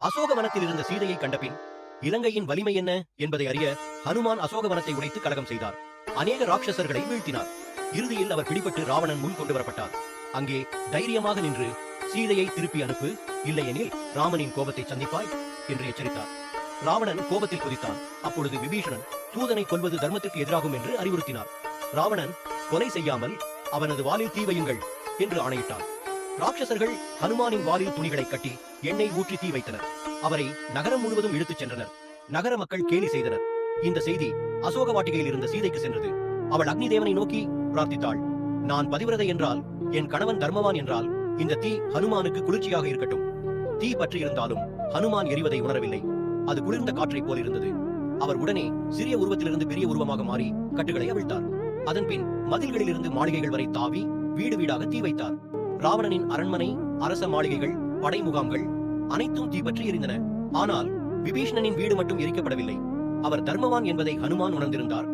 அசோகவனத்தில் இருந்த சீதையை கண்டபின் இலங்கையின் வலிமை என்ன என்பதை அறிய ஹனுமான் அசோகவனத்தை உடைத்து கலகம் செய்தார். அநேக ராட்சசர்களை வீழ்த்தினார். இறுதியில் அவர் பிடிபட்டு ராவணன் முன் கொண்டு வரப்பட்டார். அங்கே தைரியமாக நின்று சீதையை திருப்பி அனுப்பு, இல்லையெனில் ராமனின் கோபத்தை சந்திப்பாய் என்று எச்சரித்தார். ராவணன் கோபத்தில் குதித்தான். அப்பொழுது விபீஷணன் தூதனை கொல்வது தர்மத்திற்கு எதிராகும் என்று அறிவுறுத்தினார். ராவணன் கொலை செய்யாமல் அவனது வாலில் தீ வையுங்கள் என்று ஆணையிட்டான். ராட்சசர்கள் ஹனுமானின் வாலில் துணிகளை கட்டி எண்ணெய் ஊற்றி தீ வைத்தனர். அவரை நகரம் முழுவதும் இழுத்துச் சென்றனர். நகர மக்கள் கேலி செய்தனர். இந்த செய்தி அசோக வாட்டிகையில் இருந்த சீதைக்கு சென்றது. அவள் அக்னி தேவனை நோக்கி பிரார்த்தித்தாள். நான் பதிவிரதை என்றால், என் கணவன் தர்மவான் என்றால், இந்த தீ ஹனுமானுக்கு குளிர்ச்சியாக இருக்கட்டும். தீ பற்றி இருந்தாலும் ஹனுமான் எரிவதை உணரவில்லை. அது குளிர்ந்த காற்றை போல் இருந்தது. அவர் உடனே சிறிய உருவத்திலிருந்து பெரிய உருவமாக மாறி கட்டுகளை அவிழ்த்தார். அதன்பின் மதில்களிலிருந்து மாளிகைகள் வரை தாவி வீடு வீடாக தீ வைத்தார். ராவணனின் அரண்மனை, அரச மாளிகைகள், படை முகாம்கள் அனைத்தும் தீப்பற்றி எரிந்தன. ஆனால் விபீஷணனின் வீடு மட்டும் எரிக்கப்படவில்லை. அவர் தர்மவான் என்பதை ஹனுமான் உணர்ந்திருந்தார்.